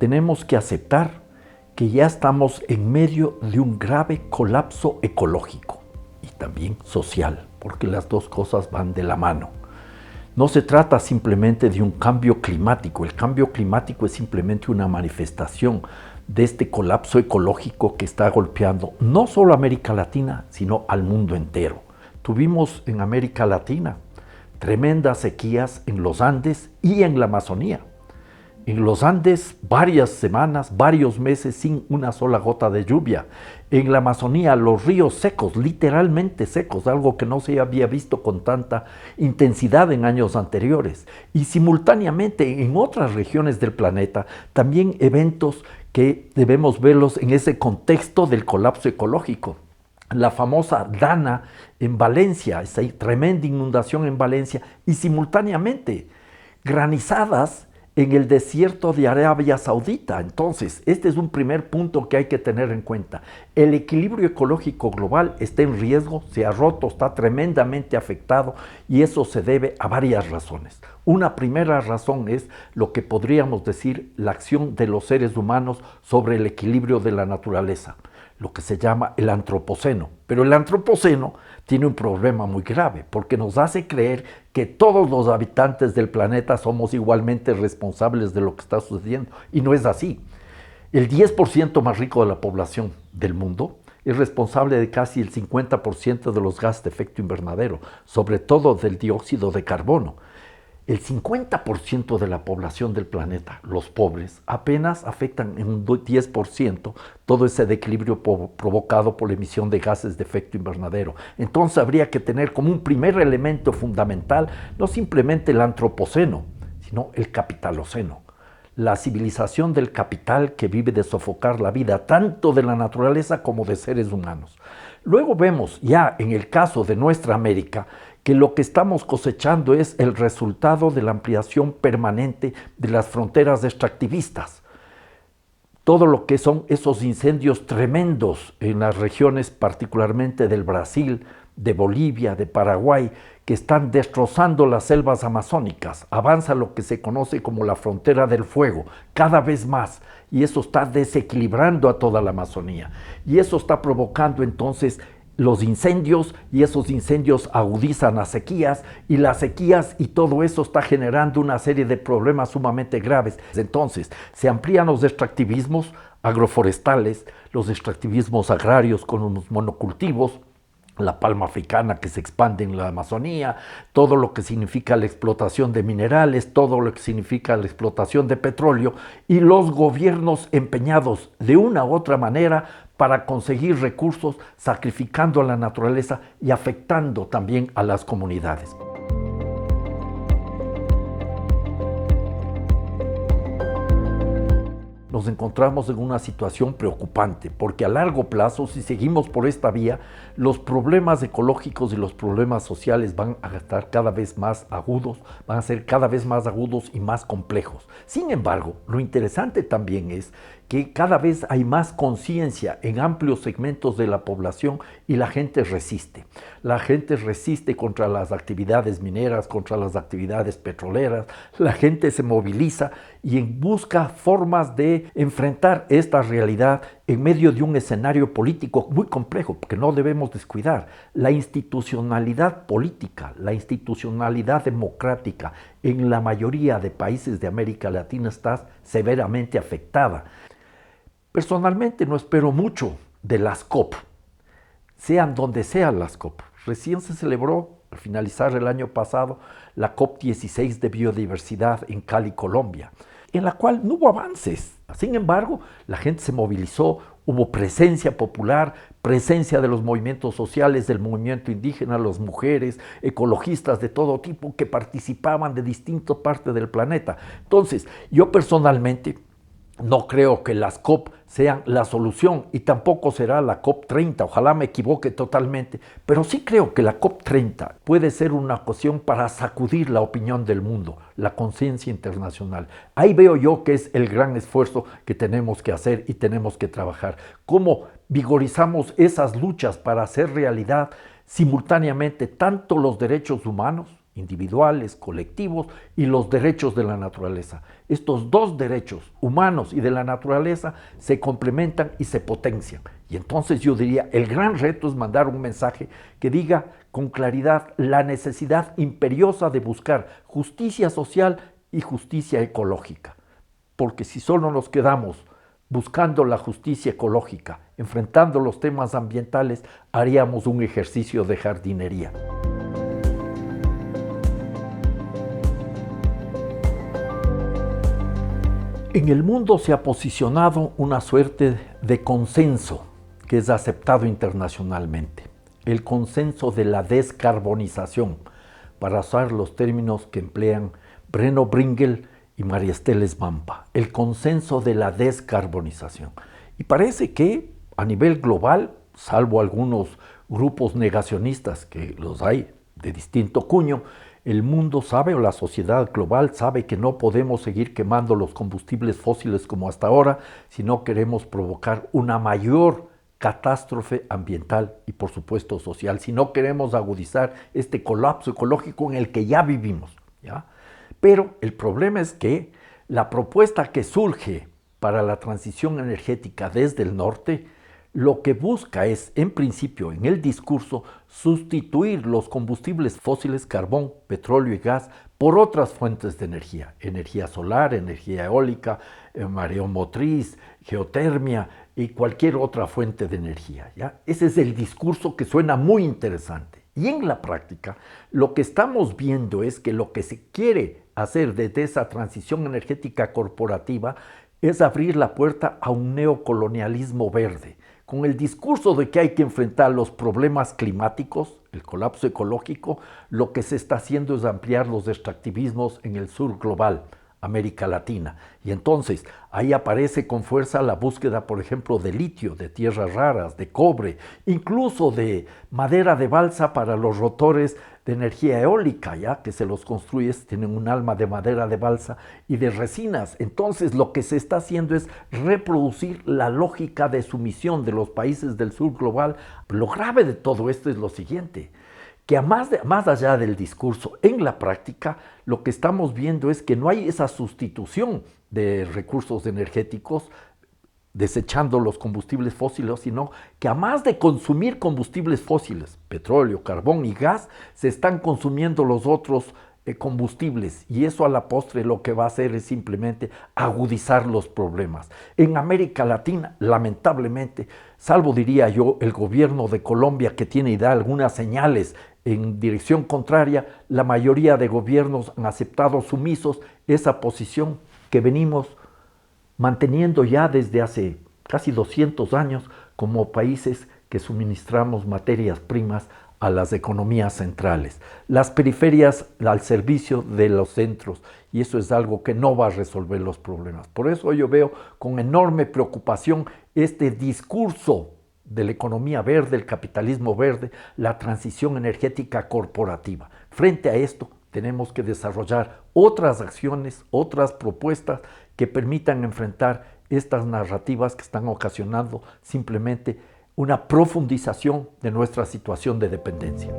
tenemos que aceptar que ya estamos en medio de un grave colapso ecológico y también social, porque las dos cosas van de la mano. No se trata simplemente de un cambio climático. El cambio climático es simplemente una manifestación de este colapso ecológico que está golpeando no solo a América Latina, sino al mundo entero. Tuvimos en América Latina tremendas sequías en los Andes y en la Amazonía. En los Andes, varias semanas, varios meses sin una sola gota de lluvia. En la Amazonía, los ríos secos, literalmente secos, algo que no se había visto con tanta intensidad en años anteriores. Y simultáneamente en otras regiones del planeta, también eventos que debemos verlos en ese contexto del colapso ecológico. La famosa Dana en Valencia, esa tremenda inundación en Valencia, y simultáneamente granizadas en el desierto de Arabia Saudita. Entonces, este es un primer punto que hay que tener en cuenta. El equilibrio ecológico global está en riesgo, se ha roto, está tremendamente afectado y eso se debe a varias razones. Una primera razón es lo que podríamos decir la acción de los seres humanos sobre el equilibrio de la naturaleza, lo que se llama el antropoceno. Pero el antropoceno tiene un problema muy grave porque nos hace creer que todos los habitantes del planeta somos igualmente responsables de lo que está sucediendo y no es así. El 10% más rico de la población del mundo es responsable de casi el 50% de los gases de efecto invernadero, sobre todo del dióxido de carbono. El 50% de la población del planeta, los pobres, apenas afectan en un 10% todo ese desequilibrio provocado por la emisión de gases de efecto invernadero. Entonces habría que tener como un primer elemento fundamental no simplemente el antropoceno, sino el capitaloceno. La civilización del capital que vive de sofocar la vida tanto de la naturaleza como de seres humanos. Luego vemos ya en el caso de nuestra América que lo que estamos cosechando es el resultado de la ampliación permanente de las fronteras extractivistas. Todo lo que son esos incendios tremendos en las regiones particularmente del Brasil, de Bolivia, de Paraguay, que están destrozando las selvas amazónicas. Avanza lo que se conoce como la frontera del fuego, cada vez más, y eso está desequilibrando a toda la Amazonía. Y eso está provocando entonces los incendios, y esos incendios agudizan las sequías, y las sequías y todo eso está generando una serie de problemas sumamente graves. Entonces, se amplían los extractivismos agroforestales, los extractivismos agrarios con los monocultivos, la palma africana que se expande en la Amazonía, todo lo que significa la explotación de minerales, todo lo que significa la explotación de petróleo, y los gobiernos empeñados de una u otra manera para conseguir recursos, sacrificando a la naturaleza y afectando también a las comunidades. Nos encontramos en una situación preocupante, porque a largo plazo, si seguimos por esta vía, los problemas ecológicos y los problemas sociales van a estar cada vez más agudos, van a ser cada vez más agudos y más complejos. Sin embargo, lo interesante también es que cada vez hay más conciencia en amplios segmentos de la población y la gente resiste. La gente resiste contra las actividades mineras, contra las actividades petroleras, la gente se moviliza y busca formas de enfrentar esta realidad en medio de un escenario político muy complejo, porque no debemos descuidar la institucionalidad política, la institucionalidad democrática en la mayoría de países de América Latina está severamente afectada. Personalmente no espero mucho de las COP, sean donde sean las COP. Recién se celebró, al finalizar el año pasado, la COP16 de biodiversidad en Cali, Colombia, en la cual no hubo avances. Sin embargo, la gente se movilizó, hubo presencia popular, presencia de los movimientos sociales, del movimiento indígena, las mujeres, ecologistas de todo tipo que participaban de distintas partes del planeta. Entonces, yo personalmente no creo que las COP sean la solución y tampoco será la COP 30, ojalá me equivoque totalmente, pero sí creo que la COP 30 puede ser una ocasión para sacudir la opinión del mundo, la conciencia internacional. Ahí veo yo que es el gran esfuerzo que tenemos que hacer y tenemos que trabajar. ¿Cómo vigorizamos esas luchas para hacer realidad simultáneamente tanto los derechos humanos individuales, colectivos y los derechos de la naturaleza. Estos dos derechos, humanos y de la naturaleza, se complementan y se potencian. Y entonces yo diría, el gran reto es mandar un mensaje que diga con claridad la necesidad imperiosa de buscar justicia social y justicia ecológica. Porque si solo nos quedamos buscando la justicia ecológica, enfrentando los temas ambientales, haríamos un ejercicio de jardinería. En el mundo se ha posicionado una suerte de consenso que es aceptado internacionalmente, el consenso de la descarbonización, para usar los términos que emplean Breno Bringel y María Estela Svampa, el consenso de la descarbonización. Y parece que a nivel global, salvo algunos grupos negacionistas, que los hay de distinto cuño, el mundo sabe, o la sociedad global sabe, que no podemos seguir quemando los combustibles fósiles como hasta ahora si no queremos provocar una mayor catástrofe ambiental y por supuesto social, si no queremos agudizar este colapso ecológico en el que ya vivimos, ¿ya? Pero el problema es que la propuesta que surge para la transición energética desde el norte lo que busca es, en principio, en el discurso, sustituir los combustibles fósiles, carbón, petróleo y gas, por otras fuentes de energía. Energía solar, energía eólica, mareomotriz, geotermia y cualquier otra fuente de energía, ¿ya? Ese es el discurso que suena muy interesante. Y en la práctica, lo que estamos viendo es que lo que se quiere hacer desde esa transición energética corporativa es abrir la puerta a un neocolonialismo verde, con el discurso de que hay que enfrentar los problemas climáticos, el colapso ecológico. Lo que se está haciendo es ampliar los extractivismos en el sur global, América Latina. Y entonces ahí aparece con fuerza la búsqueda, por ejemplo, de litio, de tierras raras, de cobre, incluso de madera de balsa para los rotores de energía eólica, ya que se los construye, tienen un alma de madera de balsa y de resinas. Entonces lo que se está haciendo es reproducir la lógica de sumisión de los países del sur global. Lo grave de todo esto es lo siguiente, que más allá del discurso, en la práctica, lo que estamos viendo es que no hay esa sustitución de recursos energéticos desechando los combustibles fósiles, sino que a más de consumir combustibles fósiles, petróleo, carbón y gas, se están consumiendo los otros combustibles, y eso a la postre lo que va a hacer es simplemente agudizar los problemas. En América Latina, lamentablemente, salvo diría yo el gobierno de Colombia, que tiene y da algunas señales en dirección contraria, la mayoría de gobiernos han aceptado sumisos esa posición que venimos manteniendo ya desde hace casi 200 años como países que suministramos materias primas a las economías centrales, las periferias al servicio de los centros, y eso es algo que no va a resolver los problemas. Por eso yo veo con enorme preocupación este discurso de la economía verde, el capitalismo verde, la transición energética corporativa. Frente a esto tenemos que desarrollar otras acciones, otras propuestas que permitan enfrentar estas narrativas que están ocasionando simplemente una profundización de nuestra situación de dependencia.